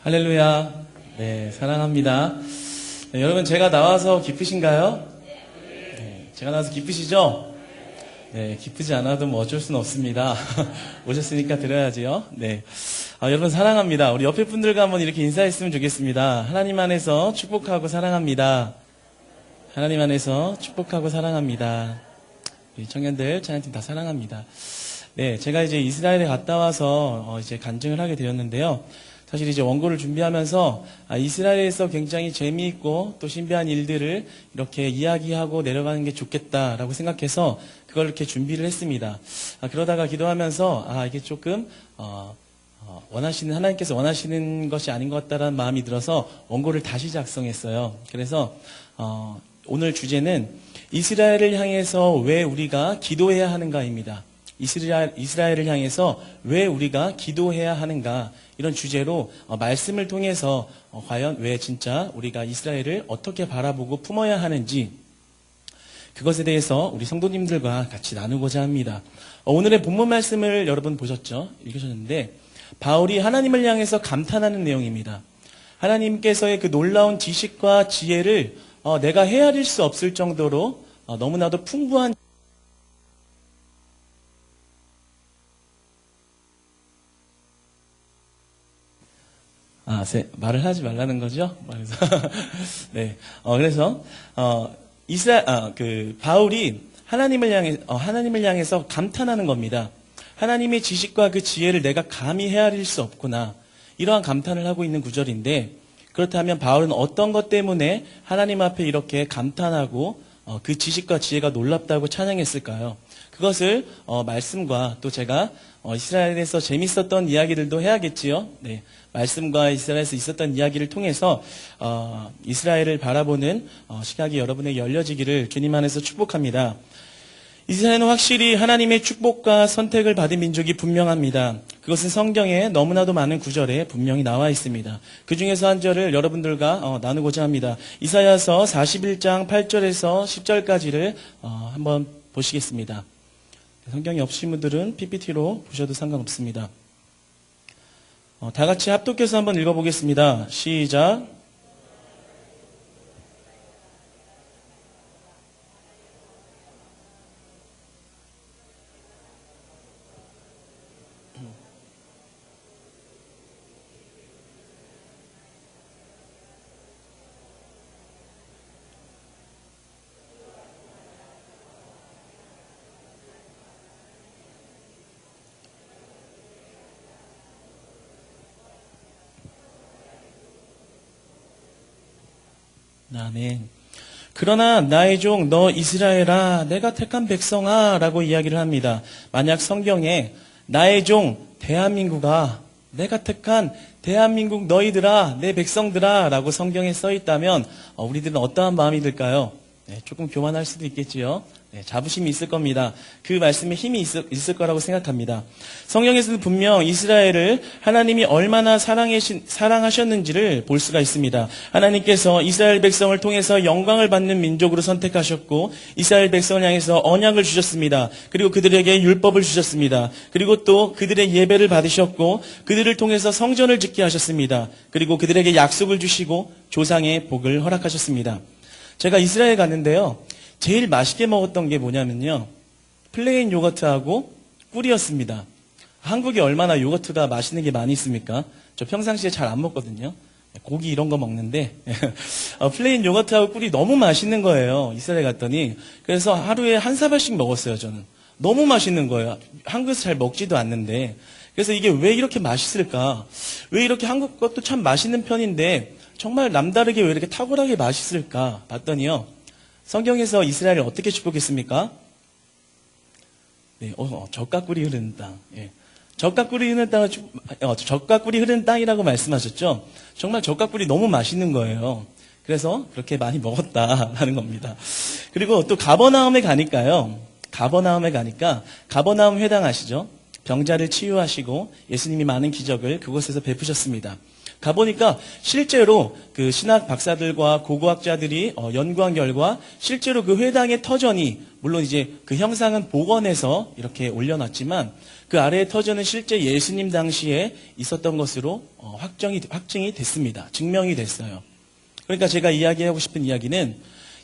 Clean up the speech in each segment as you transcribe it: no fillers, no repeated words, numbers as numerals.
할렐루야. 네, 사랑합니다. 네, 여러분, 제가 나와서 기쁘신가요? 네, 제가 나와서 기쁘시죠? 네, 기쁘지 않아도 뭐 어쩔 수는 없습니다. 오셨으니까 들어야지요. 네. 여러분, 사랑합니다. 우리 옆에 분들과 한번 이렇게 인사했으면 좋겠습니다. 하나님 안에서 축복하고 사랑합니다. 하나님 안에서 축복하고 사랑합니다. 우리 청년들, 찬양팀 다 사랑합니다. 네, 제가 이제 이스라엘에 갔다 와서 이제 간증을 하게 되었는데요. 사실 이제 원고를 준비하면서 이스라엘에서 굉장히 재미있고 또 신비한 일들을 이렇게 이야기하고 내려가는 게 좋겠다라고 생각해서 그걸 이렇게 준비를 했습니다. 그러다가 기도하면서 이게 조금 하나님께서 원하시는 것이 아닌 것 같다라는 마음이 들어서 원고를 다시 작성했어요. 그래서 오늘 주제는 이스라엘을 향해서 왜 우리가 기도해야 하는가입니다. 이스라엘을 향해서 왜 우리가 기도해야 하는가, 이런 주제로 말씀을 통해서 과연 왜 진짜 우리가 이스라엘을 어떻게 바라보고 품어야 하는지, 그것에 대해서 우리 성도님들과 같이 나누고자 합니다. 오늘의 본문 말씀을 여러분 보셨죠? 읽으셨는데 바울이 하나님을 향해서 감탄하는 내용입니다. 하나님께서의 그 놀라운 지식과 지혜를 내가 헤아릴 수 없을 정도로 너무나도 풍부한 말을 하지 말라는 거죠? 네. 그래서, 바울이 하나님을 향해서 감탄하는 겁니다. 하나님의 지식과 그 지혜를 내가 감히 헤아릴 수 없구나. 이러한 감탄을 하고 있는 구절인데, 그렇다면 바울은 어떤 것 때문에 하나님 앞에 이렇게 감탄하고, 그 지식과 지혜가 놀랍다고 찬양했을까요? 그것을, 말씀과 또 제가, 이스라엘에서 재밌었던 이야기들도 해야겠지요? 네. 말씀과 이스라엘에서 있었던 이야기를 통해서 이스라엘을 바라보는 시각이 여러분에게 열려지기를 주님 안에서 축복합니다. 이스라엘은 확실히 하나님의 축복과 선택을 받은 민족이 분명합니다. 그것은 성경에 너무나도 많은 구절에 분명히 나와 있습니다. 그 중에서 한 절을 여러분들과 나누고자 합니다. 이사야서 41장 8절에서 10절까지를 한번 보시겠습니다. 성경이 없으신 분들은 PPT로 보셔도 상관없습니다. 다 같이 합독해서 한번 읽어보겠습니다. 시작. 아멘. 그러나 나의 종 너 이스라엘아, 내가 택한 백성아 라고 이야기를 합니다. 만약 성경에 나의 종 대한민국아, 내가 택한 대한민국 너희들아, 내 백성들아 라고 성경에 써 있다면 우리들은 어떠한 마음이 들까요? 네, 조금 교만할 수도 있겠지요. 네, 자부심이 있을 겁니다. 그 말씀에 힘이 있을 거라고 생각합니다. 성경에서는 분명 이스라엘을 하나님이 얼마나 사랑하셨는지를 볼 수가 있습니다. 하나님께서 이스라엘 백성을 통해서 영광을 받는 민족으로 선택하셨고 이스라엘 백성을 향해서 언약을 주셨습니다. 그리고 그들에게 율법을 주셨습니다. 그리고 또 그들의 예배를 받으셨고 그들을 통해서 성전을 짓게 하셨습니다. 그리고 그들에게 약속을 주시고 조상의 복을 허락하셨습니다. 제가 이스라엘 갔는데요. 제일 맛있게 먹었던 게 뭐냐면요. 플레인 요거트하고 꿀이었습니다. 한국에 얼마나 요거트가 맛있는 게 많이 있습니까? 저 평상시에 잘 안 먹거든요. 고기 이런 거 먹는데 플레인 요거트하고 꿀이 너무 맛있는 거예요. 이스라엘 갔더니. 그래서 하루에 한 사발씩 먹었어요. 저는. 너무 맛있는 거예요. 한국에서 잘 먹지도 않는데. 그래서 이게 왜 이렇게 맛있을까? 왜 이렇게 한국 것도 참 맛있는 편인데 정말 남다르게 왜 이렇게 탁월하게 맛있을까? 봤더니요. 성경에서 이스라엘을 어떻게 축복했습니까? 네, 젖과 꿀이 흐르는 땅. 예. 젖과 꿀이 흐르는 땅이라고 말씀하셨죠? 정말 젖과 꿀이 너무 맛있는 거예요. 그래서 그렇게 많이 먹었다라는 겁니다. 그리고 또 가버나움에 가니까 가버나움 회당 아시죠? 병자를 치유하시고 예수님이 많은 기적을 그곳에서 베푸셨습니다. 가보니까 실제로 그 신학 박사들과 고고학자들이 연구한 결과 실제로 그 회당의 터전이 물론 이제 그 형상은 복원해서 이렇게 올려놨지만 그 아래의 터전은 실제 예수님 당시에 있었던 것으로 확증이 됐습니다. 증명이 됐어요. 그러니까 제가 이야기하고 싶은 이야기는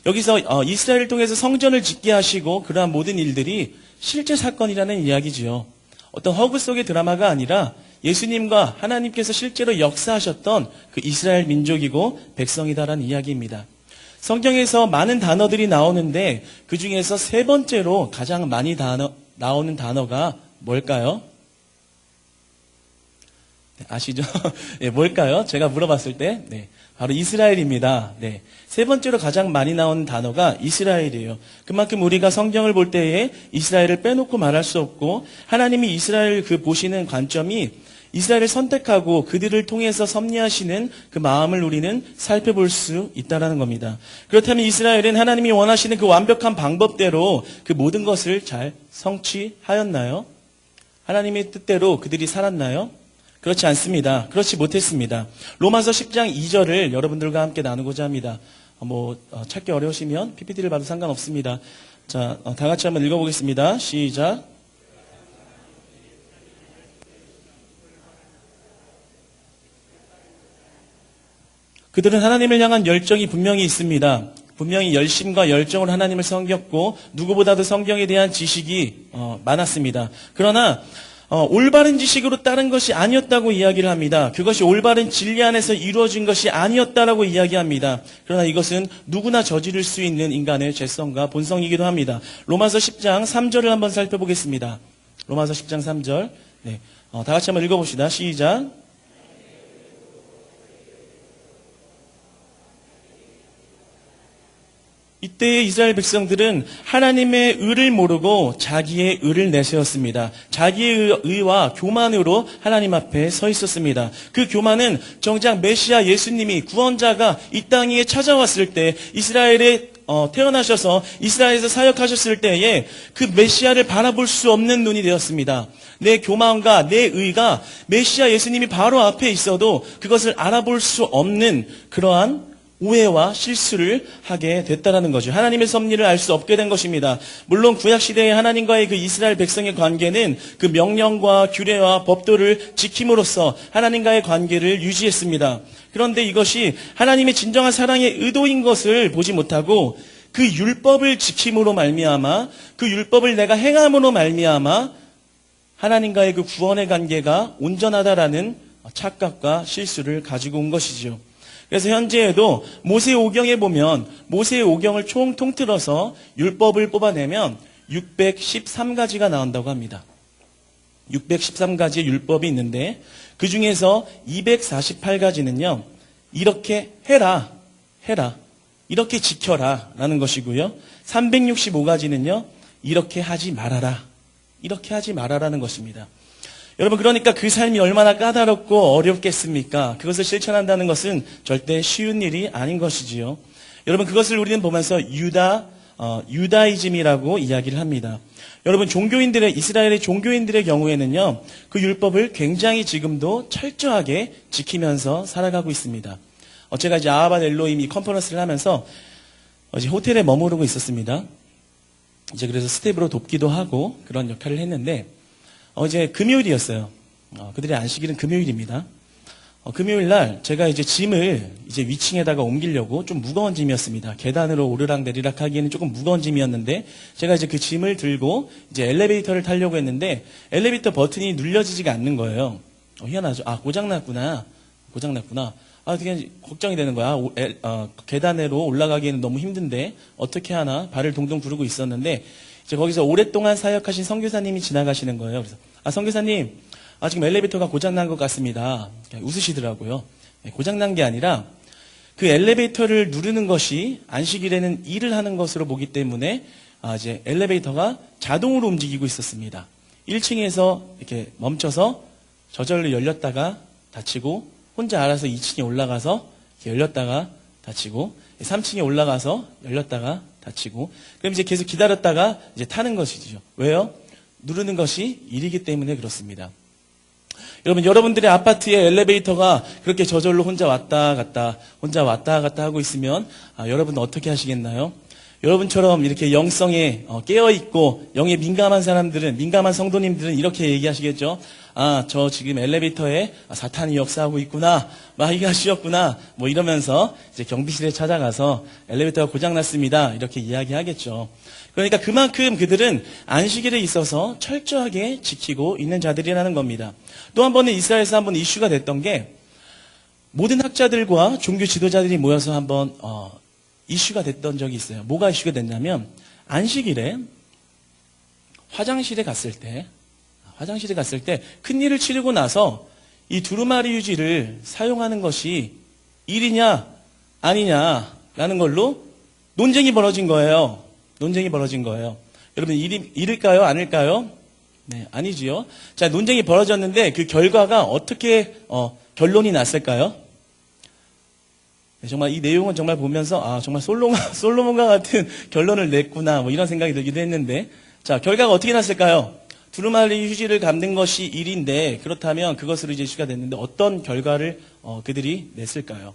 여기서 이스라엘을 통해서 성전을 짓게 하시고 그러한 모든 일들이 실제 사건이라는 이야기지요. 어떤 허구 속의 드라마가 아니라 예수님과 하나님께서 실제로 역사하셨던 그 이스라엘 민족이고 백성이다라는 이야기입니다. 성경에서 많은 단어들이 나오는데 그 중에서 세 번째로 가장 많이 나오는 단어가 뭘까요? 네, 아시죠? 네, 뭘까요? 제가 물어봤을 때 네, 바로 이스라엘입니다. 네, 세 번째로 가장 많이 나오는 단어가 이스라엘이에요. 그만큼 우리가 성경을 볼 때에 이스라엘을 빼놓고 말할 수 없고 하나님이 이스라엘 그 보시는 관점이 이스라엘을 선택하고 그들을 통해서 섭리하시는 그 마음을 우리는 살펴볼 수 있다는 겁니다. 그렇다면 이스라엘은 하나님이 원하시는 그 완벽한 방법대로 그 모든 것을 잘 성취하였나요? 하나님의 뜻대로 그들이 살았나요? 그렇지 않습니다. 그렇지 못했습니다. 로마서 10장 2절을 여러분들과 함께 나누고자 합니다. 찾기 어려우시면 PPT를 봐도 상관없습니다. 자, 다 같이 한번 읽어보겠습니다. 시작. 그들은 하나님을 향한 열정이 분명히 있습니다. 분명히 열심과 열정으로 하나님을 섬겼고 누구보다도 성경에 대한 지식이 많았습니다. 그러나 올바른 지식으로 따른 것이 아니었다고 이야기를 합니다. 그것이 올바른 진리 안에서 이루어진 것이 아니었다라고 이야기합니다. 그러나 이것은 누구나 저지를 수 있는 인간의 죄성과 본성이기도 합니다. 로마서 10장 3절을 한번 살펴보겠습니다. 로마서 10장 3절. 네, 다 같이 한번 읽어봅시다. 시작. 이때의 이스라엘 백성들은 하나님의 의를 모르고 자기의 의를 내세웠습니다. 자기의 의와 교만으로 하나님 앞에 서 있었습니다. 그 교만은 정작 메시아 예수님이 구원자가 이 땅 위에 찾아왔을 때 이스라엘에 태어나셔서 이스라엘에서 사역하셨을 때에 그 메시아를 바라볼 수 없는 눈이 되었습니다. 내 교만과 내 의가 메시아 예수님이 바로 앞에 있어도 그것을 알아볼 수 없는 그러한 오해와 실수를 하게 됐다라는 거죠. 하나님의 섭리를 알 수 없게 된 것입니다. 물론 구약시대의 하나님과의 그 이스라엘 백성의 관계는 그 명령과 규례와 법도를 지킴으로써 하나님과의 관계를 유지했습니다. 그런데 이것이 하나님의 진정한 사랑의 의도인 것을 보지 못하고 그 율법을 지킴으로 말미암아 그 율법을 내가 행함으로 말미암아 하나님과의 그 구원의 관계가 온전하다라는 착각과 실수를 가지고 온 것이죠. 그래서 현재에도 모세오경에 보면 모세오경을 총 통틀어서 율법을 뽑아내면 613가지가 나온다고 합니다. 613가지의 율법이 있는데 그 중에서 248가지는요. 이렇게 해라. 이렇게 지켜라 라는 것이고요. 365가지는요. 이렇게 하지 말아라는 것입니다. 여러분, 그러니까 그 삶이 얼마나 까다롭고 어렵겠습니까? 그것을 실천한다는 것은 절대 쉬운 일이 아닌 것이지요. 여러분, 그것을 우리는 보면서 유다이즘이라고 이야기를 합니다. 여러분, 이스라엘의 종교인들의 경우에는요, 그 율법을 굉장히 지금도 철저하게 지키면서 살아가고 있습니다. 제가 이제 아하밭 엘로힘 컨퍼런스를 하면서 어제 호텔에 머무르고 있었습니다. 이제 그래서 스텝으로 돕기도 하고 그런 역할을 했는데, 어제 금요일이었어요. 그들의 안식일은 금요일입니다. 금요일 날 제가 이제 짐을 이제 위층에다가 옮기려고 좀 무거운 짐이었습니다. 계단으로 오르락내리락 하기에는 조금 무거운 짐이었는데 제가 이제 그 짐을 들고 이제 엘리베이터를 타려고 했는데 엘리베이터 버튼이 눌려지지가 않는 거예요. 희한하죠. 고장났구나. 되게 걱정이 되는 거야. 계단으로 올라가기에는 너무 힘든데 어떻게 하나 발을 동동 구르고 있었는데 이제 거기서 오랫동안 사역하신 선교사님이 지나가시는 거예요. 그래서 선교사님, 지금 엘리베이터가 고장난 것 같습니다. 웃으시더라고요. 고장난 게 아니라 그 엘리베이터를 누르는 것이 안식일에는 일을 하는 것으로 보기 때문에 이제 엘리베이터가 자동으로 움직이고 있었습니다. 1층에서 이렇게 멈춰서 저절로 열렸다가 닫히고 혼자 알아서 2층에 올라가서 열렸다가 닫히고 3층에 올라가서 열렸다가 닫히고 그럼 이제 계속 기다렸다가 이제 타는 것이죠. 왜요? 누르는 것이 일이기 때문에 그렇습니다. 여러분들의 아파트에 엘리베이터가 그렇게 저절로 혼자 왔다 갔다 하고 있으면 여러분은 어떻게 하시겠나요? 여러분처럼 이렇게 영성에 깨어있고 영에 민감한 사람들은, 민감한 성도님들은 이렇게 얘기하시겠죠. 저 지금 엘리베이터에 사탄이 역사하고 있구나, 마귀가 씌었구나, 뭐 이러면서 이제 경비실에 찾아가서 엘리베이터가 고장났습니다, 이렇게 이야기하겠죠. 그러니까 그만큼 그들은 안식일에 있어서 철저하게 지키고 있는 자들이라는 겁니다. 또 한 번은 이스라엘에서 한번 이슈가 됐던 게, 모든 학자들과 종교 지도자들이 모여서 한번 이슈가 됐던 적이 있어요. 뭐가 이슈가 됐냐면, 안식일에 화장실에 갔을 때 큰일을 치르고 나서 이 두루마리 휴지를 사용하는 것이 일이냐 아니냐라는 걸로 논쟁이 벌어진 거예요. 여러분, 일일까요? 아닐까요? 네, 아니지요. 자, 논쟁이 벌어졌는데 그 결과가 어떻게 결론이 났을까요? 네, 정말 이 내용은 정말 보면서 정말 솔로몬과 같은 결론을 냈구나, 뭐 이런 생각이 들기도 했는데, 자, 결과가 어떻게 났을까요? 두루마리 휴지를 감는 것이 일인데, 그렇다면 그것으로 이제 이슈가 됐는데 어떤 결과를 그들이 냈을까요?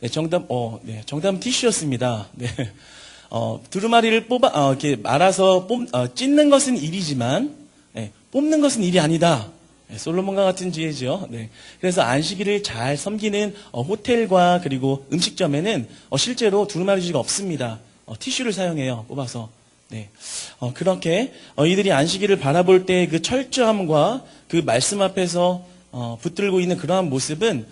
네, 정답은 티슈였습니다. 네. 두루마리를 이렇게 말아서 찢는 것은 일이지만, 뽑는 것은 일이 아니다. 솔로몬과 같은 지혜죠. 네. 그래서 안식일을 잘 섬기는 호텔과 그리고 음식점에는 실제로 두루마리 휴지가 없습니다. 티슈를 사용해요. 뽑아서. 네. 그렇게 이들이 안식일을 바라볼 때 그 철저함과 그 말씀 앞에서 붙들고 있는 그러한 모습은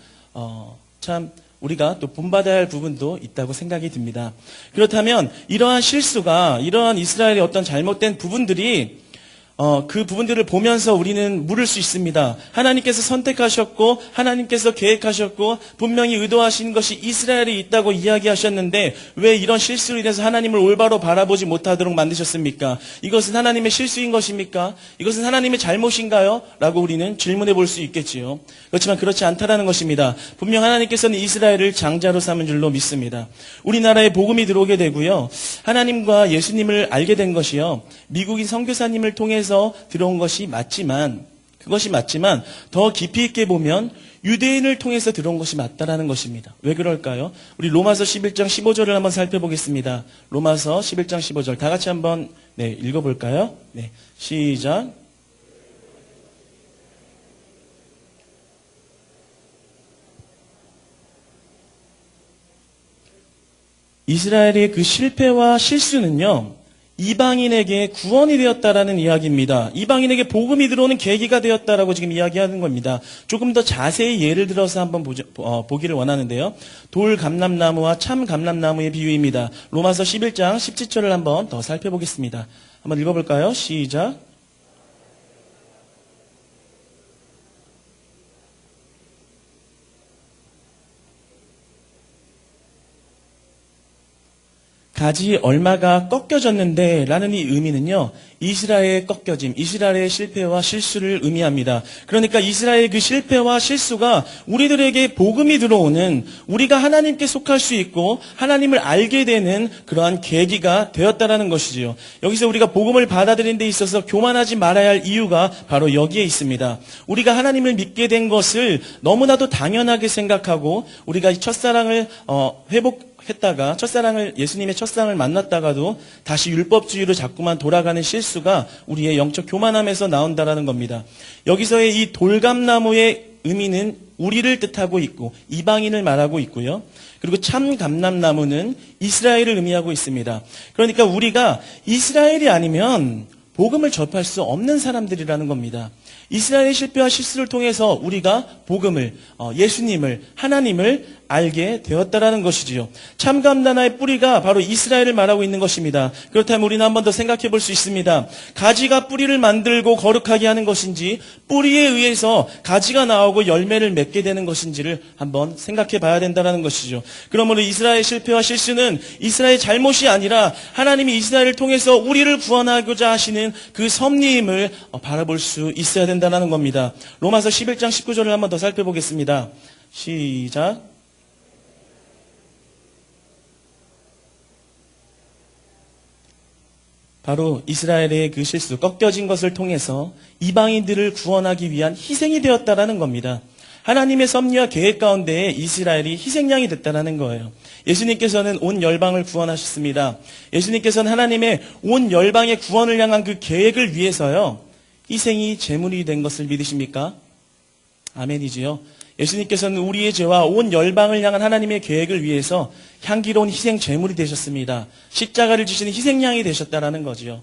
참 우리가 또 본받아야 할 부분도 있다고 생각이 듭니다. 그렇다면 이러한 실수가, 이러한 이스라엘의 어떤 잘못된 부분들이 그 부분들을 보면서 우리는 물을 수 있습니다. 하나님께서 선택하셨고 하나님께서 계획하셨고 분명히 의도하신 것이 이스라엘에 있다고 이야기하셨는데 왜 이런 실수로 인해서 하나님을 올바로 바라보지 못하도록 만드셨습니까? 이것은 하나님의 실수인 것입니까? 이것은 하나님의 잘못인가요? 라고 우리는 질문해 볼 수 있겠지요. 그렇지만 그렇지 않다라는 것입니다. 분명 하나님께서는 이스라엘을 장자로 삼은 줄로 믿습니다. 우리나라에 복음이 들어오게 되고요, 하나님과 예수님을 알게 된 것이요, 미국인 선교사님을 통해서 들어온 것이 맞지만, 그것이 맞지만 더 깊이 있게 보면 유대인을 통해서 들어온 것이 맞다라는 것입니다. 왜 그럴까요? 우리 로마서 11장 15절을 한번 살펴보겠습니다. 로마서 11장 15절 다 같이 한번 읽어볼까요? 네, 시작. 이스라엘의 그 실패와 실수는요, 이방인에게 구원이 되었다라는 이야기입니다. 이방인에게 복음이 들어오는 계기가 되었다라고 지금 이야기하는 겁니다. 조금 더 자세히 예를 들어서 한번 보기를 원하는데요. 돌 감람나무와 참 감람나무의 비유입니다. 로마서 11장 17절을 한번 더 살펴보겠습니다. 한번 읽어볼까요? 시작. 가지 얼마가 꺾여졌는데 라는 이 의미는요, 이스라엘의 꺾여짐, 이스라엘의 실패와 실수를 의미합니다. 그러니까 이스라엘의 그 실패와 실수가 우리들에게 복음이 들어오는, 우리가 하나님께 속할 수 있고 하나님을 알게 되는 그러한 계기가 되었다라는 것이지요. 여기서 우리가 복음을 받아들이는 데 있어서 교만하지 말아야 할 이유가 바로 여기에 있습니다. 우리가 하나님을 믿게 된 것을 너무나도 당연하게 생각하고 우리가 이 첫사랑을 했다가 예수님의 첫사랑을 만났다가도 다시 율법주의로 자꾸만 돌아가는 실수가 우리의 영적 교만함에서 나온다라는 겁니다. 여기서의 이 돌감나무의 의미는 우리를 뜻하고 있고 이방인을 말하고 있고요. 그리고 참 감람나무는 이스라엘을 의미하고 있습니다. 그러니까 우리가 이스라엘이 아니면 복음을 접할 수 없는 사람들이라는 겁니다. 이스라엘의 실패와 실수를 통해서 우리가 복음을, 예수님을, 하나님을 알게 되었다라는 것이지요. 참감나무의 뿌리가 바로 이스라엘을 말하고 있는 것입니다. 그렇다면 우리는 한 번 더 생각해 볼 수 있습니다. 가지가 뿌리를 만들고 거룩하게 하는 것인지, 뿌리에 의해서 가지가 나오고 열매를 맺게 되는 것인지를 한번 생각해 봐야 된다는 것이죠. 그러므로 이스라엘의 실패와 실수는 이스라엘의 잘못이 아니라 하나님이 이스라엘을 통해서 우리를 구원하고자 하시는 그 섭리임을 바라볼 수 있어야 된다는 겁니다. 로마서 11장 19절을 한 번 더 살펴보겠습니다. 시작. 바로 이스라엘의 그 실수, 꺾여진 것을 통해서 이방인들을 구원하기 위한 희생이 되었다라는 겁니다. 하나님의 섭리와 계획 가운데에 이스라엘이 희생양이 됐다라는 거예요. 예수님께서는 온 열방을 구원하셨습니다. 예수님께서는 하나님의 온 열방의 구원을 향한 그 계획을 위해서요, 희생이 제물이 된 것을 믿으십니까? 아멘이지요. 예수님께서는 우리의 죄와 온 열방을 향한 하나님의 계획을 위해서 향기로운 희생 제물이 되셨습니다. 십자가를 지시는 희생양이 되셨다라는 거지요.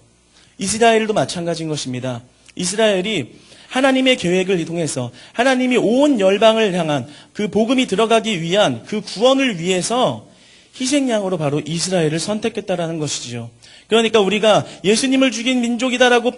이스라엘도 마찬가지인 것입니다. 이스라엘이 하나님의 계획을 통해서 하나님이 온 열방을 향한 그 복음이 들어가기 위한 그 구원을 위해서 희생양으로 바로 이스라엘을 선택했다라는 것이지요. 그러니까 우리가 예수님을 죽인 민족이다라고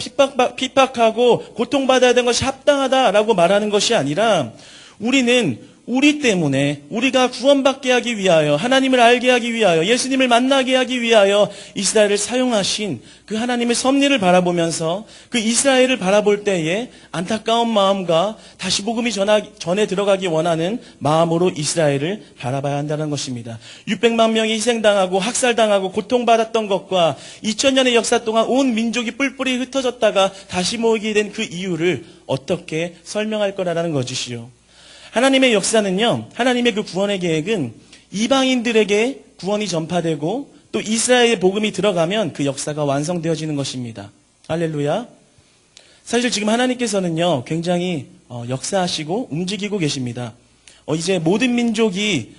핍박하고 고통받아야 되는 것이 합당하다라고 말하는 것이 아니라, 우리는 우리 때문에 우리가 구원받게 하기 위하여, 하나님을 알게 하기 위하여, 예수님을 만나게 하기 위하여 이스라엘을 사용하신 그 하나님의 섭리를 바라보면서 그 이스라엘을 바라볼 때에 안타까운 마음과 다시 복음이 전에 들어가기 원하는 마음으로 이스라엘을 바라봐야 한다는 것입니다. 600만 명이 희생당하고 학살당하고 고통받았던 것과 2000년의 역사 동안 온 민족이 뿔뿔이 흩어졌다가 다시 모이게 된 그 이유를 어떻게 설명할 거라는 것이시요. 하나님의 역사는요, 하나님의 그 구원의 계획은 이방인들에게 구원이 전파되고 또 이스라엘의 복음이 들어가면 그 역사가 완성되어지는 것입니다. 할렐루야. 사실 지금 하나님께서는요, 굉장히 역사하시고 움직이고 계십니다. 이제 모든 민족에게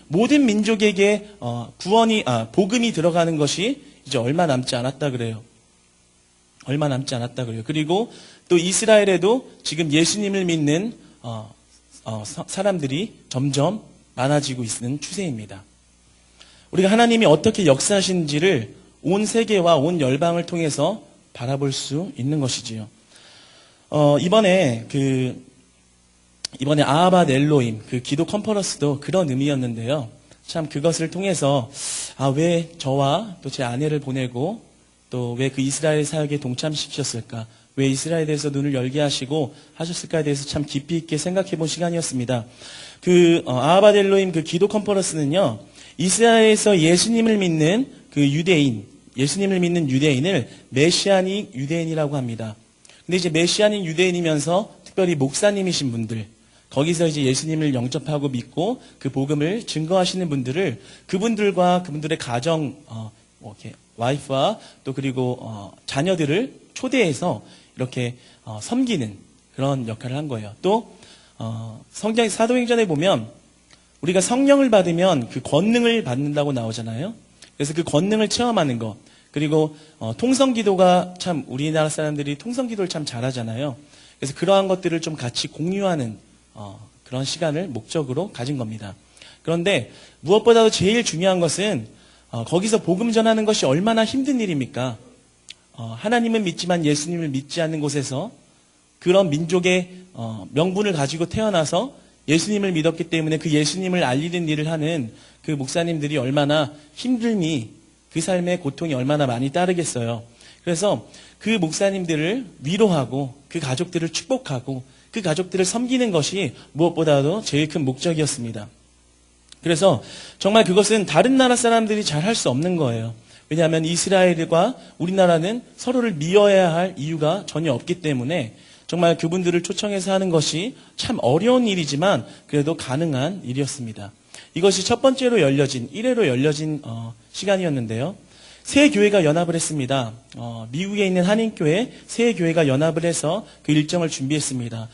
복음이 들어가는 것이 이제 얼마 남지 않았다 그래요. 얼마 남지 않았다 그래요. 그리고 또 이스라엘에도 지금 예수님을 믿는 사람들이 점점 많아지고 있는 추세입니다. 우리가 하나님이 어떻게 역사하시는지를 온 세계와 온 열방을 통해서 바라볼 수 있는 것이지요. 이번에 아하밭 엘로임 그 기도 컨퍼런스도 그런 의미였는데요. 참 그것을 통해서 왜 저와 또 제 아내를 보내고 또 왜 그 이스라엘 사역에 동참시키셨을까? 왜 이스라엘에 대해서 눈을 열게 하시고 하셨을까에 대해서 참 깊이 있게 생각해 본 시간이었습니다. 아하밭 엘로임 그 기도 컨퍼런스는요, 이스라엘에서 예수님을 믿는 예수님을 믿는 유대인을 메시아닉 유대인이라고 합니다. 근데 이제 메시아닉 유대인이면서 특별히 목사님이신 분들, 거기서 이제 예수님을 영접하고 믿고 그 복음을 증거하시는 분들을 그분들과 그분들의 가정, 와이프와 또 그리고 자녀들을 초대해서 이렇게 섬기는 그런 역할을 한 거예요. 또 사도행전에 보면 우리가 성령을 받으면 그 권능을 받는다고 나오잖아요. 그래서 그 권능을 체험하는 것, 그리고 통성기도가 참 우리나라 사람들이 통성기도를 참 잘하잖아요. 그래서 그러한 것들을 좀 같이 공유하는 그런 시간을 목적으로 가진 겁니다. 그런데 무엇보다도 제일 중요한 것은 거기서 복음 전하는 것이 얼마나 힘든 일입니까? 하나님은 믿지만 예수님을 믿지 않는 곳에서 그런 민족의 명분을 가지고 태어나서 예수님을 믿었기 때문에 그 예수님을 알리는 일을 하는 그 목사님들이 얼마나 힘듦이, 그 삶의 고통이 얼마나 많이 따르겠어요. 그래서 그 목사님들을 위로하고 그 가족들을 축복하고 그 가족들을 섬기는 것이 무엇보다도 제일 큰 목적이었습니다. 그래서 정말 그것은 다른 나라 사람들이 잘 할 수 없는 거예요. 왜냐하면 이스라엘과 우리나라는 서로를 미워해야 할 이유가 전혀 없기 때문에 정말 그분들을 초청해서 하는 것이 참 어려운 일이지만 그래도 가능한 일이었습니다. 이것이 첫 번째로 열려진, 1회로 열려진 시간이었는데요. 세 교회가 연합을 했습니다. 미국에 있는 한인교회 세 교회가 연합을 해서 그 일정을 준비했습니다.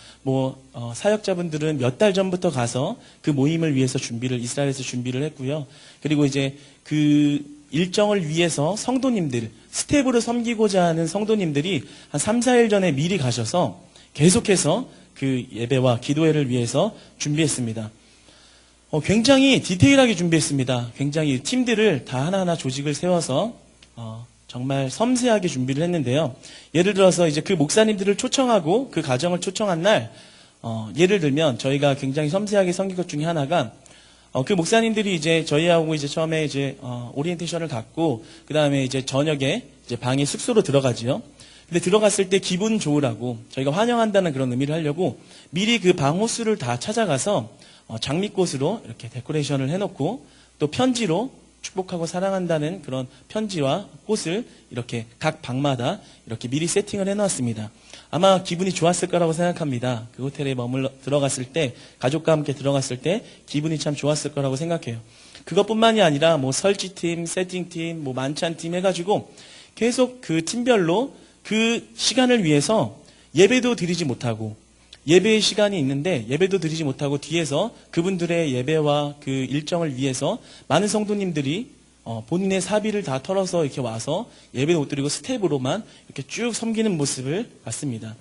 사역자분들은 몇 달 전부터 가서 그 모임을 위해서 이스라엘에서 준비를 했고요. 그리고 이제 그 일정을 위해서 성도님들, 스텝으로 섬기고자 하는 성도님들이 한 3, 4일 전에 미리 가셔서 계속해서 그 예배와 기도회를 위해서 준비했습니다. 굉장히 디테일하게 준비했습니다. 굉장히 팀들을 다 하나하나 조직을 세워서 정말 섬세하게 준비를 했는데요. 예를 들어서 이제 그 목사님들을 초청하고 그 가정을 초청한 날, 예를 들면 저희가 굉장히 섬세하게 섬긴 것 중에 하나가 그 목사님들이 이제 저희하고 이제 처음에 이제 오리엔테이션을 갖고 그 다음에 이제 저녁에 이제 방에 숙소로 들어가지요. 근데 들어갔을 때 기분 좋으라고 저희가 환영한다는 그런 의미를 하려고 미리 그 방 호수를 다 찾아가서 장미꽃으로 이렇게 데코레이션을 해놓고 또 편지로 축복하고 사랑한다는 그런 편지와 꽃을 이렇게 각 방마다 이렇게 미리 세팅을 해놨습니다. 아마 기분이 좋았을 거라고 생각합니다. 그 호텔에 들어갔을 때, 가족과 함께 들어갔을 때 기분이 참 좋았을 거라고 생각해요. 그것뿐만이 아니라 뭐 설치팀, 세팅팀, 뭐 만찬팀 해가지고 계속 그 팀별로 그 시간을 위해서 예배도 드리지 못하고, 예배의 시간이 있는데 예배도 드리지 못하고 뒤에서 그분들의 예배와 그 일정을 위해서 많은 성도님들이 본인의 사비를 다 털어서 이렇게 와서 예배도 못 드리고 스텝으로만 이렇게 쭉 섬기는 모습을 봤습니다.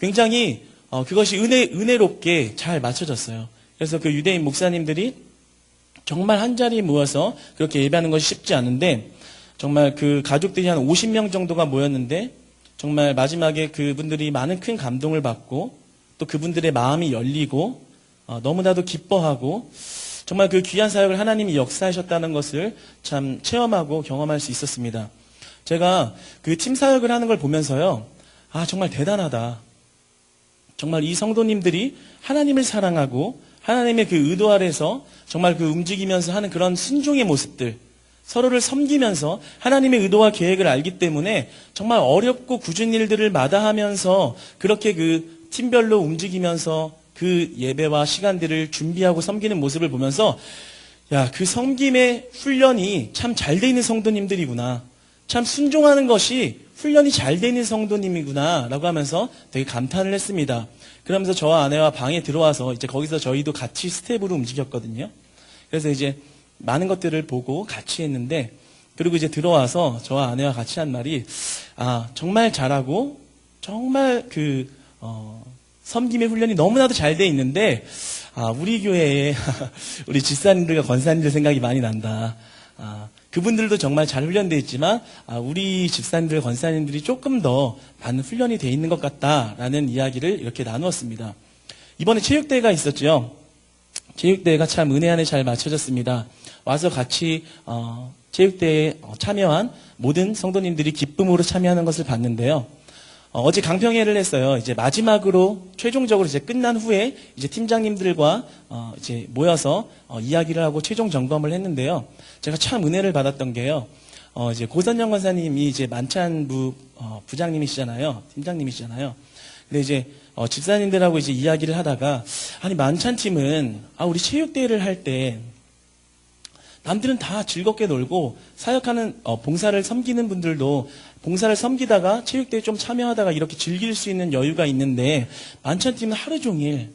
굉장히 그것이 은혜롭게 잘 맞춰졌어요. 그래서 그 유대인 목사님들이 정말 한 자리에 모여서 그렇게 예배하는 것이 쉽지 않은데, 정말 그 가족들이 한 50명 정도가 모였는데 정말 마지막에 그분들이 많은 큰 감동을 받고 또 그분들의 마음이 열리고 너무나도 기뻐하고 정말 그 귀한 사역을 하나님이 역사하셨다는 것을 참 체험하고 경험할 수 있었습니다. 제가 그 팀 사역을 하는 걸 보면서요, 정말 대단하다. 정말 이 성도님들이 하나님을 사랑하고 하나님의 그 의도 아래서 정말 그 움직이면서 하는 그런 순종의 모습들, 서로를 섬기면서 하나님의 의도와 계획을 알기 때문에 정말 어렵고 굳은 일들을 마다하면서 그렇게 그 팀별로 움직이면서 그 예배와 시간들을 준비하고 섬기는 모습을 보면서, 그 섬김의 훈련이 참 잘 돼 있는 성도님들이구나. 참 순종하는 것이 훈련이 잘 돼 있는 성도님이구나 라고 하면서 되게 감탄을 했습니다. 그러면서 저와 아내와 방에 들어와서 이제 거기서 저희도 같이 스텝으로 움직였거든요. 그래서 이제 많은 것들을 보고 같이 했는데, 그리고 이제 들어와서 저와 아내와 같이 한 말이, 정말 잘하고 정말 섬김의 훈련이 너무나도 잘 돼 있는데, 우리 교회에 우리 집사님들과 권사님들 생각이 많이 난다. 그분들도 정말 잘 훈련되어 있지만 우리 집사님들, 권사님들이 조금 더 많은 훈련이 되어 있는 것 같다라는 이야기를 이렇게 나누었습니다. 이번에 체육대회가 있었죠. 체육대회가 참 은혜 안에 잘 맞춰졌습니다. 와서 같이 체육대회에 참여한 모든 성도님들이 기쁨으로 참여하는 것을 봤는데요. 어제 강평회를 했어요. 이제 마지막으로 최종적으로 이제 끝난 후에 이제 팀장님들과 이제 모여서 이야기를 하고 최종 점검을 했는데요. 제가 참 은혜를 받았던 게요. 이제 고선영 권사님이 이제 만찬부 부장님이시잖아요. 팀장님이시잖아요. 근데 이제 집사님들하고 이제 이야기를 하다가, 만찬팀은 우리 체육대회를 할 때 남들은 다 즐겁게 놀고 사역하는 봉사를 섬기는 분들도 봉사를 섬기다가 체육대회 좀 참여하다가 이렇게 즐길 수 있는 여유가 있는데, 만찬팀은 하루 종일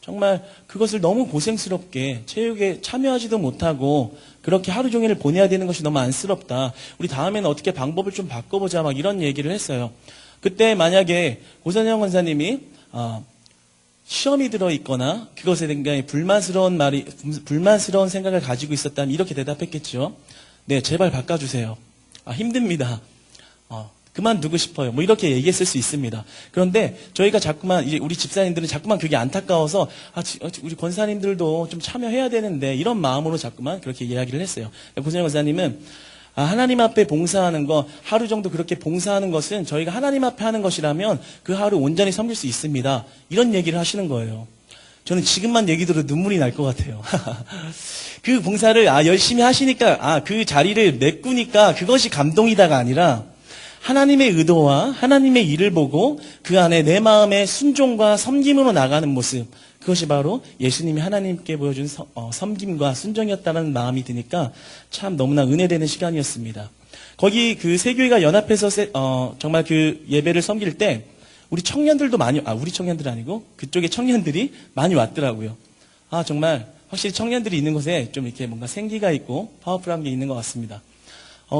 정말 그것을 너무 고생스럽게 체육에 참여하지도 못하고 그렇게 하루 종일을 보내야 되는 것이 너무 안쓰럽다. 우리 다음에는 어떻게 방법을 좀 바꿔보자, 막 이런 얘기를 했어요. 그때 만약에 고선영 권사님이 시험이 들어있거나 그것에 대한 불만스러운 생각을 가지고 있었다면 이렇게 대답했겠죠. 네, 제발 바꿔주세요. 힘듭니다. 그만두고 싶어요. 뭐 이렇게 얘기했을 수 있습니다. 그런데 저희가 자꾸만, 이제 우리 집사님들은 자꾸만 그게 안타까워서 우리 권사님들도 좀 참여해야 되는데 이런 마음으로 자꾸만 그렇게 이야기를 했어요. 고선영 권사님은 하나님 앞에 봉사하는 거, 하루 정도 그렇게 봉사하는 것은 저희가 하나님 앞에 하는 것이라면 그 하루 온전히 섬길 수 있습니다. 이런 얘기를 하시는 거예요. 저는 지금만 얘기 들어도 눈물이 날 것 같아요. 그 봉사를 열심히 하시니까 그 자리를 메꾸니까 그것이 감동이다가 아니라 하나님의 의도와 하나님의 일을 보고 그 안에 내 마음의 순종과 섬김으로 나가는 모습, 그것이 바로 예수님이 하나님께 보여준 섬김과 순종이었다는 마음이 드니까 참 너무나 은혜되는 시간이었습니다. 거기 그 세 교회가 연합해서 정말 그 예배를 섬길 때 우리 청년들도 우리 청년들 아니고 그쪽의 청년들이 많이 왔더라고요. 정말 확실히 청년들이 있는 곳에 좀 이렇게 뭔가 생기가 있고 파워풀한 게 있는 것 같습니다.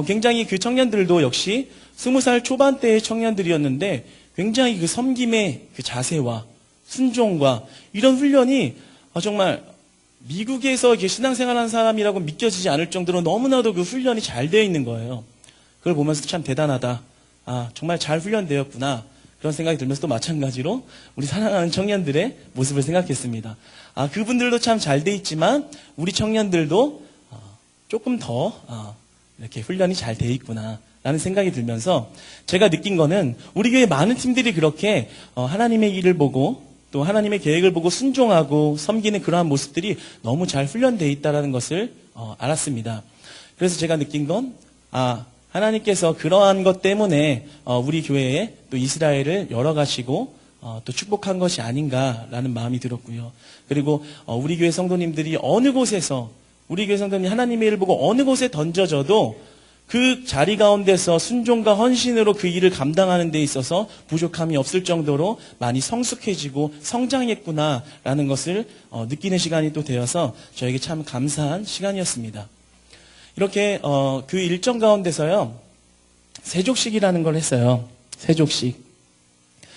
굉장히 그 청년들도 역시 20살 초반대의 청년들이었는데 굉장히 그 섬김의 그 자세와 순종과 이런 훈련이 정말 미국에서 이렇게 신앙생활하는 사람이라고 믿겨지지 않을 정도로 너무나도 그 훈련이 잘 되어 있는 거예요. 그걸 보면서 참 대단하다. 정말 잘 훈련되었구나. 그런 생각이 들면서 또 마찬가지로 우리 사랑하는 청년들의 모습을 생각했습니다. 그분들도 참 잘 돼 있지만 우리 청년들도 조금 더 이렇게 훈련이 잘 돼 있구나 라는 생각이 들면서 제가 느낀 거는 우리 교회 많은 팀들이 그렇게 하나님의 일을 보고 또 하나님의 계획을 보고 순종하고 섬기는 그러한 모습들이 너무 잘 훈련되어 있다는 것을 알았습니다. 그래서 제가 느낀 건, 하나님께서 그러한 것 때문에 우리 교회에 또 이스라엘을 열어가시고 또 축복한 것이 아닌가라는 마음이 들었고요. 그리고 우리 교회 성도님들이 어느 곳에서 우리 교회 성도님이 하나님의 일을 보고 어느 곳에 던져져도 그 자리 가운데서 순종과 헌신으로 그 일을 감당하는 데 있어서 부족함이 없을 정도로 많이 성숙해지고 성장했구나라는 것을 느끼는 시간이 또 되어서 저에게 참 감사한 시간이었습니다. 이렇게 그 일정 가운데서요, 세족식이라는 걸 했어요. 세족식.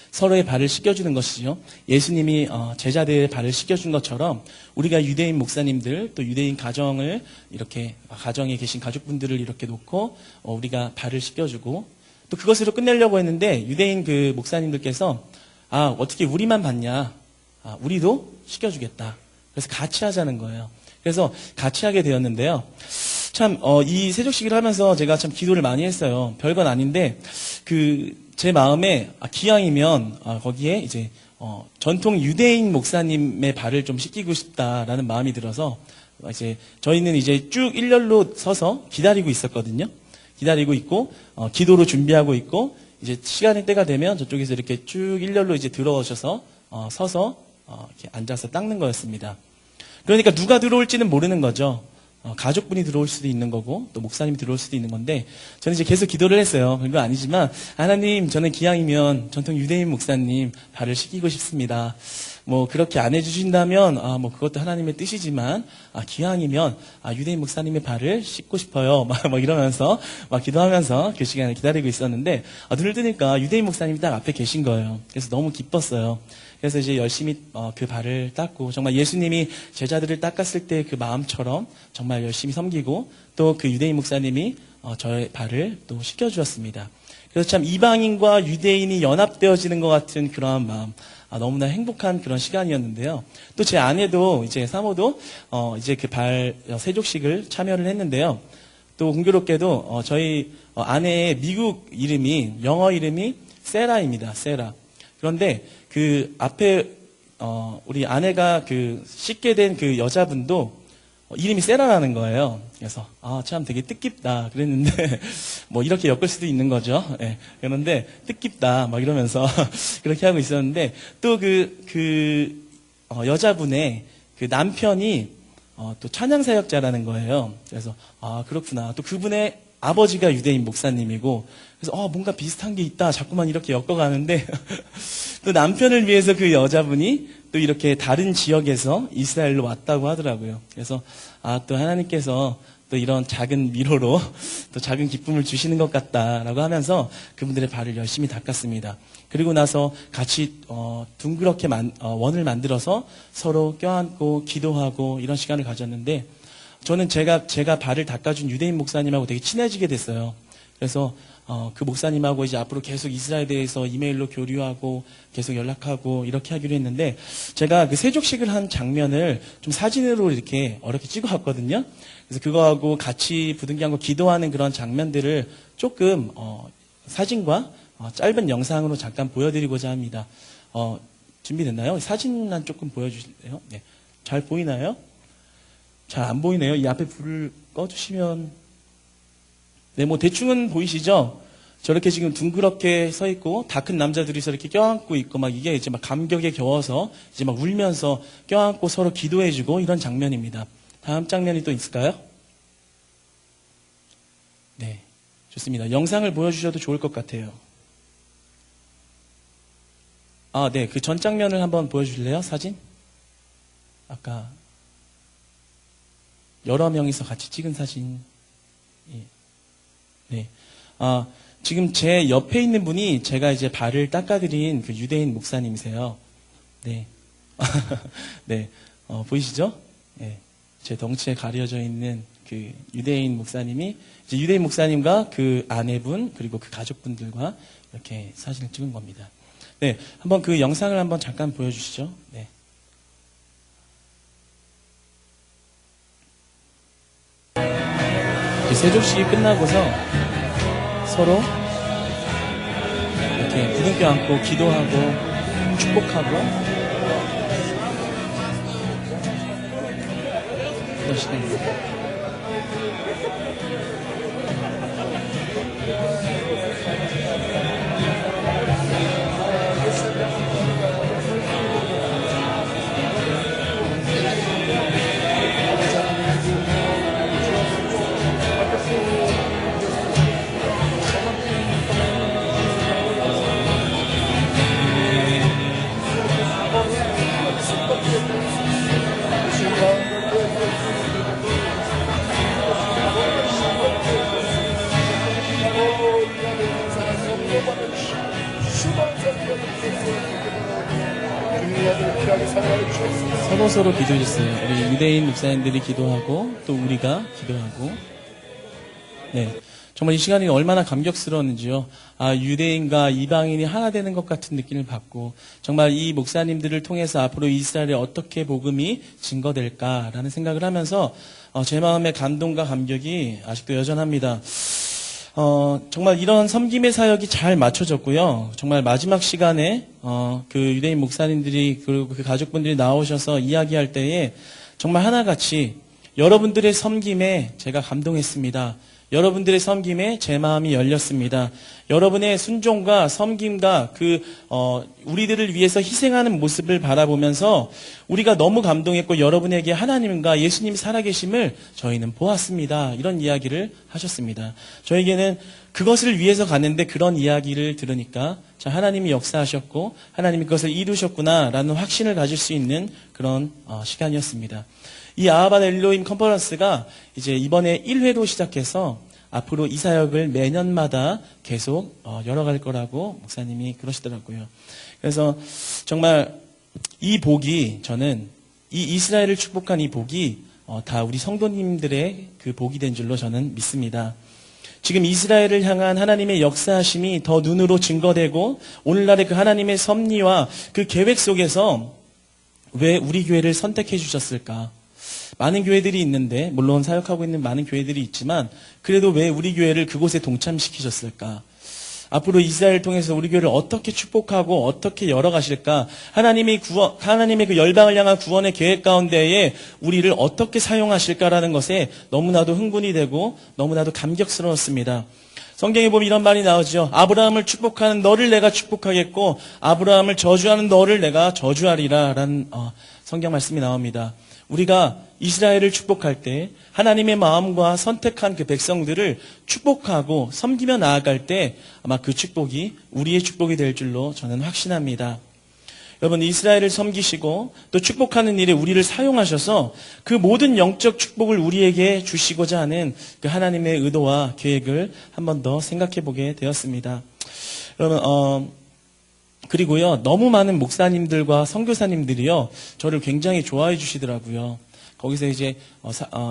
서로의 발을 씻겨주는 것이죠. 예수님이 제자들의 발을 씻겨준 것처럼 우리가 유대인 목사님들 또 유대인 가정을 이렇게 가정에 계신 가족분들을 이렇게 놓고 우리가 발을 씻겨주고 또 그것으로 끝내려고 했는데 유대인 그 목사님들께서 어떻게 우리만 받냐? 우리도 씻겨주겠다. 그래서 같이 하자는 거예요. 그래서 같이 하게 되었는데요. 참 이 세족식을 하면서 제가 참 기도를 많이 했어요. 별건 아닌데 제 마음에 기왕이면 거기에 이제 전통 유대인 목사님의 발을 좀 씻기고 싶다라는 마음이 들어서 이제 저희는 이제 쭉 일렬로 서서 기다리고 있었거든요. 기다리고 있고 기도로 준비하고 있고 이제 시간의 때가 되면 저쪽에서 이렇게 쭉 일렬로 이제 들어오셔서 서서 이렇게 앉아서 닦는 거였습니다. 그러니까 누가 들어올지는 모르는 거죠. 가족분이 들어올 수도 있는 거고 또 목사님이 들어올 수도 있는 건데 저는 이제 계속 기도를 했어요. 그건 아니지만 하나님, 저는 기왕이면 전통 유대인 목사님 발을 씻기고 싶습니다. 뭐 그렇게 안 해주신다면 뭐 그것도 하나님의 뜻이지만 기왕이면 유대인 목사님의 발을 씻고 싶어요. 막 이러면서 막 기도하면서 그 시간을 기다리고 있었는데 눈을 뜨니까 유대인 목사님이 딱 앞에 계신 거예요. 그래서 너무 기뻤어요. 그래서 이제 열심히 그 발을 닦고 정말 예수님이 제자들을 닦았을 때 그 마음처럼 정말 열심히 섬기고 또 그 유대인 목사님이 저의 발을 또 씻겨주었습니다. 그래서 참 이방인과 유대인이 연합되어지는 것 같은 그러한 마음, 너무나 행복한 그런 시간이었는데요. 또 제 아내도 이제 사모도 이제 그 발 세족식을 참여를 했는데요. 또 공교롭게도 저희 아내의 미국 이름이 영어 이름이 세라입니다. 세라. 그런데 그 앞에 우리 아내가 그 씻게 된 그 여자분도 이름이 세라라는 거예요. 그래서 참 되게 뜻깊다 그랬는데 뭐 이렇게 엮을 수도 있는 거죠. 예. 그런데 뜻깊다 막 이러면서 그렇게 하고 있었는데 또 여자분의 그 남편이 또 찬양 사역자라는 거예요. 그래서 그렇구나. 또 그분의 아버지가 유대인 목사님이고 그래서 뭔가 비슷한 게 있다. 자꾸만 이렇게 엮어가는데 또 남편을 위해서 그 여자분이 또 이렇게 다른 지역에서 이스라엘로 왔다고 하더라고요. 그래서 또 하나님께서 또 이런 작은 미로로 또 작은 기쁨을 주시는 것 같다라고 하면서 그분들의 발을 열심히 닦았습니다. 그리고 나서 같이 둥그렇게 원을 만들어서 서로 껴안고 기도하고 이런 시간을 가졌는데 저는 제가 발을 닦아준 유대인 목사님하고 되게 친해지게 됐어요. 그래서 그 목사님하고 이제 앞으로 계속 이스라엘에 대해서 이메일로 교류하고 계속 연락하고 이렇게 하기로 했는데 제가 그 세족식을 한 장면을 좀 사진으로 이렇게 어렵게 찍어왔거든요. 그래서 그거하고 같이 부둥켜안고 기도하는 그런 장면들을 조금 사진과 짧은 영상으로 잠깐 보여드리고자 합니다. 준비됐나요? 사진만 조금 보여주실래요? 네. 잘 보이나요? 잘 안 보이네요. 이 앞에 불을 꺼주시면 네, 뭐 대충은 보이시죠? 저렇게 지금 둥그렇게 서 있고 다 큰 남자들이서 이렇게 껴안고 있고 막 이게 이제 막 감격에 겨워서 이제 막 울면서 껴안고 서로 기도해주고 이런 장면입니다. 다음 장면이 또 있을까요? 네, 좋습니다. 영상을 보여주셔도 좋을 것 같아요. 네, 그 전 장면을 한번 보여주실래요? 사진? 아까 여러 명이서 같이 찍은 사진. 네. 지금 제 옆에 있는 분이 제가 이제 발을 닦아드린 그 유대인 목사님이세요. 네. 네. 보이시죠? 네. 제 덩치에 가려져 있는 그 유대인 목사님이 이제 유대인 목사님과 그 아내분 그리고 그 가족분들과 이렇게 사진을 찍은 겁니다. 네. 한번 그 영상을 한번 잠깐 보여주시죠. 네. 세족식이 끝나고서 서로 이렇게 부둥켜 안고 기도하고 축복하고 그런 시간입니다. 서로 기도해 주세요. 우리 유대인 목사님들이 기도하고 또 우리가 기도하고. 네, 정말 이 시간이 얼마나 감격스러웠는지요. 유대인과 이방인이 하나 되는 것 같은 느낌을 받고 정말 이 목사님들을 통해서 앞으로 이스라엘에 어떻게 복음이 증거될까라는 생각을 하면서 제 마음의 감동과 감격이 아직도 여전합니다. 정말 이런 섬김의 사역이 잘 맞춰졌고요. 정말 마지막 시간에 그 유대인 목사님들이 그리고 그 가족분들이 나오셔서 이야기할 때에 정말 하나같이 여러분들의 섬김에 제가 감동했습니다. 여러분들의 섬김에 제 마음이 열렸습니다. 여러분의 순종과 섬김과 우리들을 위해서 희생하는 모습을 바라보면서 우리가 너무 감동했고 여러분에게 하나님과 예수님이 살아계심을 저희는 보았습니다. 이런 이야기를 하셨습니다. 저에게는 그것을 위해서 갔는데 그런 이야기를 들으니까 하나님이 역사하셨고 하나님이 그것을 이루셨구나라는 확신을 가질 수 있는 그런 시간이었습니다. 이 아하바 엘로힘 컨퍼런스가 이제 이번에 1회로 시작해서 앞으로 이 사역을 매년마다 계속 열어갈 거라고 목사님이 그러시더라고요. 그래서 정말 이 복이 저는 이 이스라엘을 축복한 이 복이 다 우리 성도님들의 그 복이 된 줄로 저는 믿습니다. 지금 이스라엘을 향한 하나님의 역사하심이 더 눈으로 증거되고 오늘날의 그 하나님의 섭리와 그 계획 속에서 왜 우리 교회를 선택해 주셨을까? 많은 교회들이 있는데 물론 사역하고 있는 많은 교회들이 있지만 그래도 왜 우리 교회를 그곳에 동참시키셨을까? 앞으로 이스라엘을 통해서 우리 교회를 어떻게 축복하고 어떻게 열어가실까? 하나님의 그 열방을 향한 구원의 계획 가운데에 우리를 어떻게 사용하실까라는 것에 너무나도 흥분이 되고 너무나도 감격스러웠습니다. 성경에 보면 이런 말이 나오죠. 아브라함을 축복하는 너를 내가 축복하겠고 아브라함을 저주하는 너를 내가 저주하리라 라는 성경 말씀이 나옵니다. 우리가 이스라엘을 축복할 때 하나님의 마음과 선택한 그 백성들을 축복하고 섬기며 나아갈 때 아마 그 축복이 우리의 축복이 될 줄로 저는 확신합니다. 여러분 이스라엘을 섬기시고 또 축복하는 일에 우리를 사용하셔서 그 모든 영적 축복을 우리에게 주시고자 하는 그 하나님의 의도와 계획을 한 번 더 생각해 보게 되었습니다. 여러분 그리고요, 너무 많은 목사님들과 선교사님들이요, 저를 굉장히 좋아해 주시더라고요. 거기서 이제,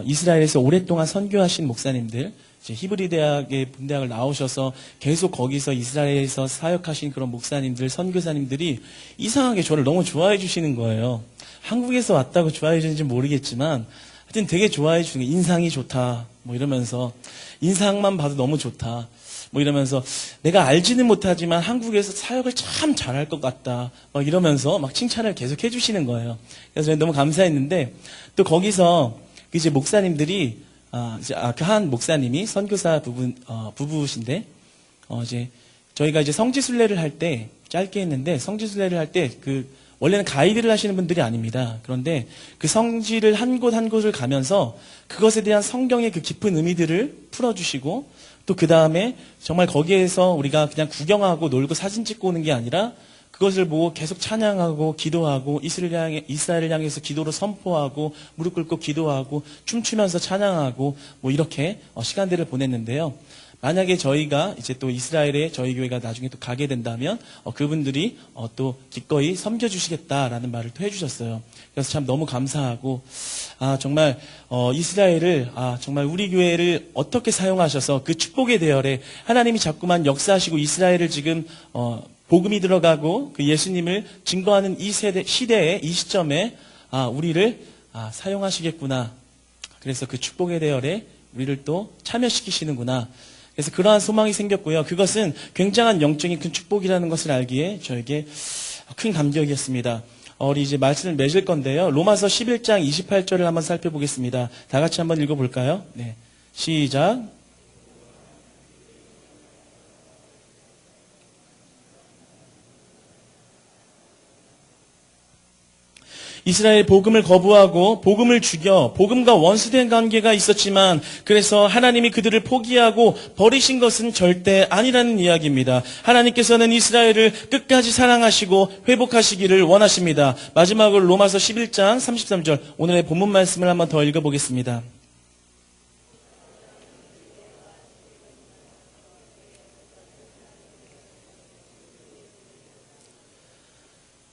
이스라엘에서 오랫동안 선교하신 목사님들, 이제 히브리 대학의 분대학을 나오셔서 계속 거기서 이스라엘에서 사역하신 그런 목사님들, 선교사님들이 이상하게 저를 너무 좋아해 주시는 거예요. 한국에서 왔다고 좋아해 주는지 모르겠지만, 하여튼 되게 좋아해 주시는 거예요. 인상이 좋다. 뭐 이러면서, 인상만 봐도 너무 좋다. 뭐 이러면서 내가 알지는 못하지만 한국에서 사역을 참 잘할 것 같다. 막 이러면서 막 칭찬을 계속 해주시는 거예요. 그래서 너무 감사했는데 또 거기서 이제 목사님들이 그 한 목사님이 선교사 부부신데 이제 저희가 이제 성지순례를 할 때 짧게 했는데 성지순례를 할 때 원래는 가이드를 하시는 분들이 아닙니다. 그런데 그 성지를 한 곳 한 곳을 가면서 그것에 대한 성경의 그 깊은 의미들을 풀어주시고 또 그 다음에 정말 거기에서 우리가 그냥 구경하고 놀고 사진 찍고 오는 게 아니라 그것을 보고 계속 찬양하고 기도하고 이스라엘을 향해서 기도로 선포하고 무릎 꿇고 기도하고 춤추면서 찬양하고 뭐 이렇게 시간들을 보냈는데요. 만약에 저희가 이제 또 이스라엘에 저희 교회가 나중에 또 가게 된다면 그분들이 또 기꺼이 섬겨주시겠다라는 말을 또 해주셨어요. 그래서 참 너무 감사하고 정말 이스라엘을 정말 우리 교회를 어떻게 사용하셔서 그 축복의 대열에 하나님이 자꾸만 역사하시고 이스라엘을 지금 복음이 들어가고 그 예수님을 증거하는 이 시대에 이 시점에 우리를 사용하시겠구나. 그래서 그 축복의 대열에 우리를 또 참여시키시는구나. 그래서 그러한 소망이 생겼고요. 그것은 굉장한 영적인 큰 축복이라는 것을 알기에 저에게 큰 감격이었습니다. 우리 이제 말씀을 맺을 건데요. 로마서 11장 28절을 한번 살펴보겠습니다. 다 같이 한번 읽어볼까요? 네. 시작. 이스라엘 복음을 거부하고 복음을 죽여 복음과 원수된 관계가 있었지만 그래서 하나님이 그들을 포기하고 버리신 것은 절대 아니라는 이야기입니다. 하나님께서는 이스라엘을 끝까지 사랑하시고 회복하시기를 원하십니다. 마지막으로 로마서 11장 33절 오늘의 본문 말씀을 한번 더 읽어보겠습니다.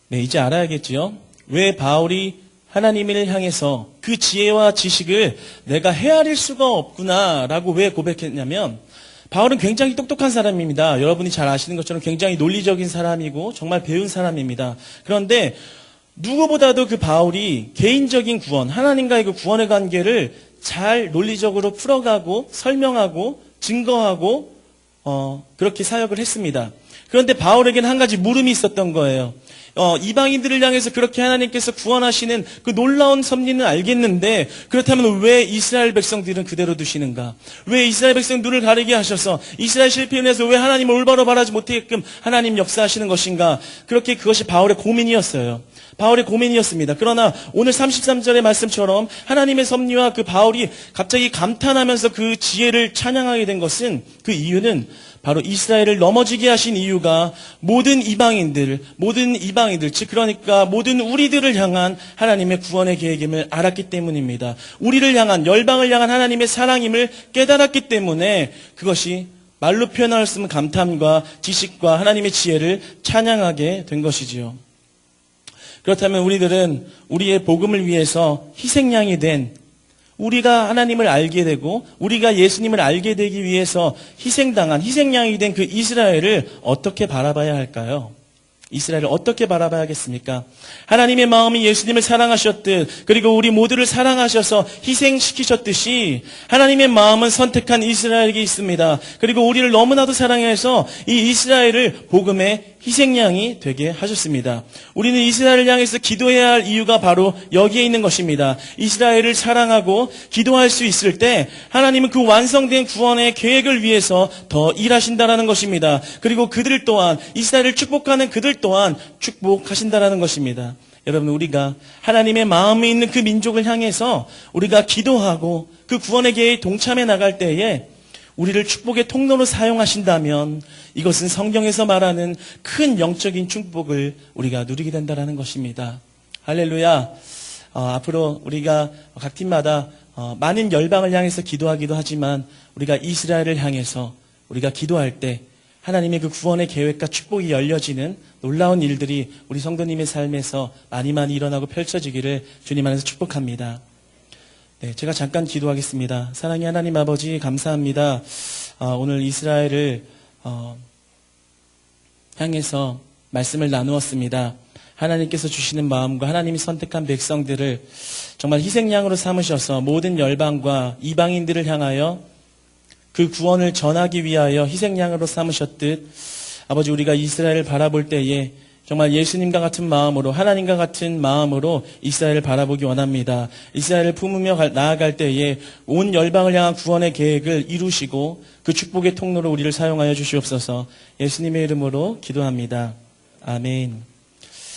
네, 이제 알아야겠지요. 왜 바울이 하나님을 향해서 그 지혜와 지식을 내가 헤아릴 수가 없구나라고 왜 고백했냐면 바울은 굉장히 똑똑한 사람입니다. 여러분이 잘 아시는 것처럼 굉장히 논리적인 사람이고 정말 배운 사람입니다. 그런데 누구보다도 그 바울이 개인적인 구원, 하나님과의 그 구원의 관계를 잘 논리적으로 풀어가고 설명하고 증거하고 그렇게 사역을 했습니다. 그런데 바울에게는 한 가지 물음이 있었던 거예요. 이방인들을 향해서 그렇게 하나님께서 구원하시는 그 놀라운 섭리는 알겠는데 그렇다면 왜 이스라엘 백성들은 그대로 두시는가? 왜 이스라엘 백성 눈을 가리게 하셔서 이스라엘 실패에 인해서 왜 하나님을 올바로 바라지 못하게끔 하나님 역사하시는 것인가? 그렇게 그것이 바울의 고민이었어요. 바울의 고민이었습니다. 그러나 오늘 33절의 말씀처럼 하나님의 섭리와 그 바울이 갑자기 감탄하면서 그 지혜를 찬양하게 된 것은 그 이유는 바로 이스라엘을 넘어지게 하신 이유가 모든 이방인들, 즉 그러니까 모든 우리들을 향한 하나님의 구원의 계획임을 알았기 때문입니다. 우리를 향한, 열방을 향한 하나님의 사랑임을 깨달았기 때문에 그것이 말로 표현할 수 없는 감탄과 지식과 하나님의 지혜를 찬양하게 된 것이지요. 그렇다면 우리들은 우리의 복음을 위해서 희생양이 된 우리가 하나님을 알게 되고 우리가 예수님을 알게 되기 위해서 희생양이 된 그 이스라엘을 어떻게 바라봐야 할까요? 이스라엘을 어떻게 바라봐야겠습니까? 하나님의 마음이 예수님을 사랑하셨듯 그리고 우리 모두를 사랑하셔서 희생시키셨듯이 하나님의 마음은 선택한 이스라엘에게 있습니다. 그리고 우리를 너무나도 사랑해서 이 이스라엘을 복음의 희생양이 되게 하셨습니다. 우리는 이스라엘을 향해서 기도해야 할 이유가 바로 여기에 있는 것입니다. 이스라엘을 사랑하고 기도할 수 있을 때 하나님은 그 완성된 구원의 계획을 위해서 더 일하신다라는 것입니다. 그리고 그들 또한 이스라엘을 축복하는 그들 또한 축복하신다라는 것입니다. 여러분, 우리가 하나님의 마음에 있는 그 민족을 향해서 우리가 기도하고 그 구원의 계획에 동참해 나갈 때에 우리를 축복의 통로로 사용하신다면 이것은 성경에서 말하는 큰 영적인 축복을 우리가 누리게 된다는 것입니다. 할렐루야. 앞으로 우리가 각 팀마다 많은 열방을 향해서 기도하기도 하지만 우리가 이스라엘을 향해서 우리가 기도할 때 하나님의 그 구원의 계획과 축복이 열려지는 놀라운 일들이 우리 성도님의 삶에서 많이 일어나고 펼쳐지기를 주님 안에서 축복합니다. 네, 제가 잠깐 기도하겠습니다. 사랑의 하나님 아버지 감사합니다. 오늘 이스라엘을 향해서 말씀을 나누었습니다. 하나님께서 주시는 마음과 하나님이 선택한 백성들을 정말 희생양으로 삼으셔서 모든 열방과 이방인들을 향하여 그 구원을 전하기 위하여 희생양으로 삼으셨듯 아버지 우리가 이스라엘을 바라볼 때에 정말 예수님과 같은 마음으로 하나님과 같은 마음으로 이스라엘을 바라보기 원합니다. 이스라엘을 품으며 나아갈 때에 온 열방을 향한 구원의 계획을 이루시고 그 축복의 통로로 우리를 사용하여 주시옵소서. 예수님의 이름으로 기도합니다. 아멘.